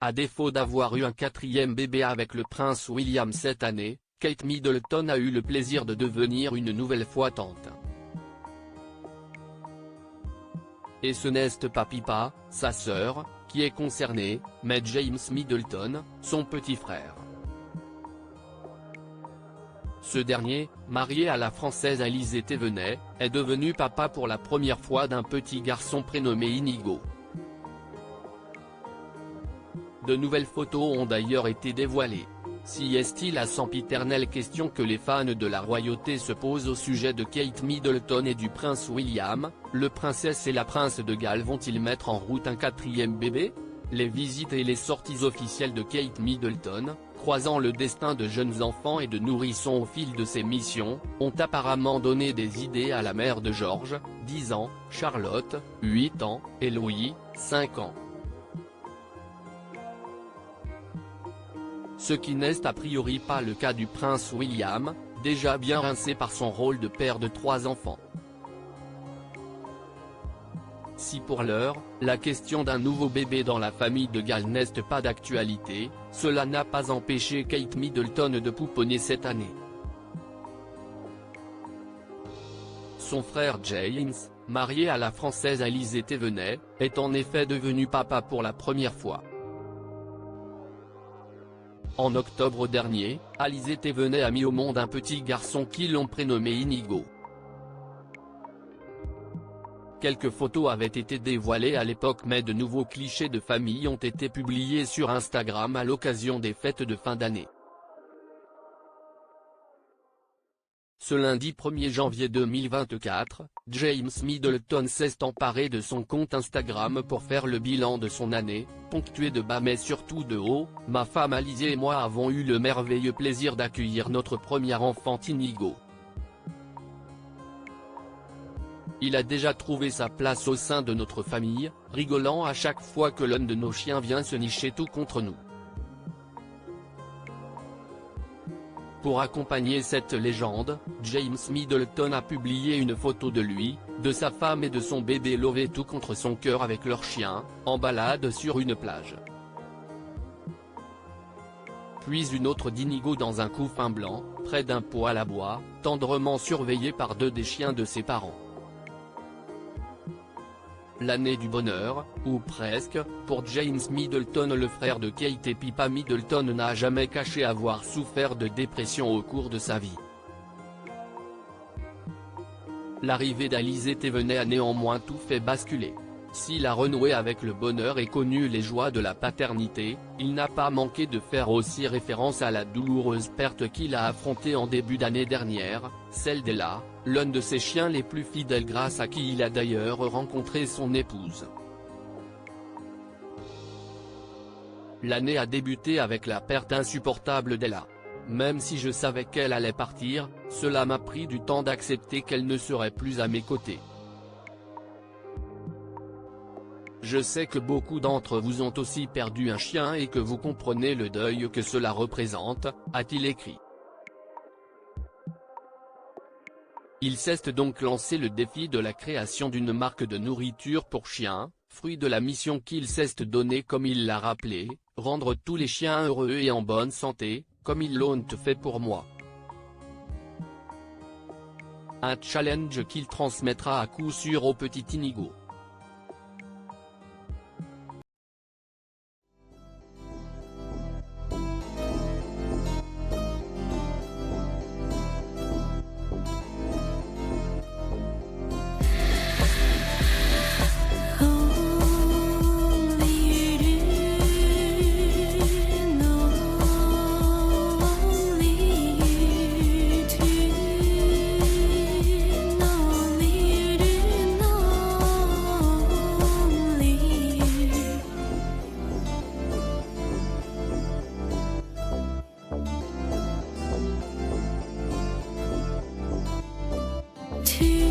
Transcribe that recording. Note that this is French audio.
À défaut d'avoir eu un quatrième bébé avec le prince William cette année, Kate Middleton a eu le plaisir de devenir une nouvelle fois tante. Et ce n'est pas Pippa, sa sœur, qui est concernée, mais James Middleton, son petit frère. Ce dernier, marié à la française Alizée Thévenet, est devenu papa pour la première fois d'un petit garçon prénommé Inigo. De nouvelles photos ont d'ailleurs été dévoilées. Si est-il la sempiternelle question que les fans de la royauté se posent au sujet de Kate Middleton et du prince William, le princesse et la prince de Galles vont-ils mettre en route un quatrième bébé? Les visites et les sorties officielles de Kate Middleton, croisant le destin de jeunes enfants et de nourrissons au fil de ses missions, ont apparemment donné des idées à la mère de George, 10 ans, Charlotte, 8 ans, et Louis, 5 ans. Ce qui n'est a priori pas le cas du prince William, déjà bien rincé par son rôle de père de 3 enfants. Si pour l'heure, la question d'un nouveau bébé dans la famille de Galles n'est pas d'actualité, cela n'a pas empêché Kate Middleton de pouponner cette année. Son frère James, marié à la française Alizée Thévenet, est en effet devenu papa pour la première fois. En octobre dernier, Alizée Thévenet a mis au monde un petit garçon qui l'ont prénommé Inigo. Quelques photos avaient été dévoilées à l'époque mais de nouveaux clichés de famille ont été publiés sur Instagram à l'occasion des fêtes de fin d'année. Ce lundi 1er janvier 2024, James Middleton s'est emparé de son compte Instagram pour faire le bilan de son année, ponctué de bas mais surtout de haut. Ma femme Alizée et moi avons eu le merveilleux plaisir d'accueillir notre premier enfant Inigo. Il a déjà trouvé sa place au sein de notre famille, rigolant à chaque fois que l'un de nos chiens vient se nicher tout contre nous. Pour accompagner cette légende, James Middleton a publié une photo de lui, de sa femme et de son bébé lové tout contre son cœur avec leur chien, en balade sur une plage. Puis une autre d'Inigo dans un couffin blanc, près d'un poêle à bois, tendrement surveillé par 2 des chiens de ses parents. L'année du bonheur, ou presque, pour James Middleton le frère de Kate et Pippa Middleton n'a jamais caché avoir souffert de dépression au cours de sa vie. L'arrivée d'Alizée Thévenet a néanmoins tout fait basculer. S'il a renoué avec le bonheur et connu les joies de la paternité, il n'a pas manqué de faire aussi référence à la douloureuse perte qu'il a affrontée en début d'année dernière, celle d'Ella, l'un de ses chiens les plus fidèles grâce à qui il a d'ailleurs rencontré son épouse. L'année a débuté avec la perte insupportable d'Ella. Même si je savais qu'elle allait partir, cela m'a pris du temps d'accepter qu'elle ne serait plus à mes côtés. Je sais que beaucoup d'entre vous ont aussi perdu un chien et que vous comprenez le deuil que cela représente, a-t-il écrit. Il s'est donc lancé le défi de la création d'une marque de nourriture pour chiens, fruit de la mission qu'il s'est donnée comme il l'a rappelé, rendre tous les chiens heureux et en bonne santé, comme ils l'ont fait pour moi. Un challenge qu'il transmettra à coup sûr au petit Inigo. To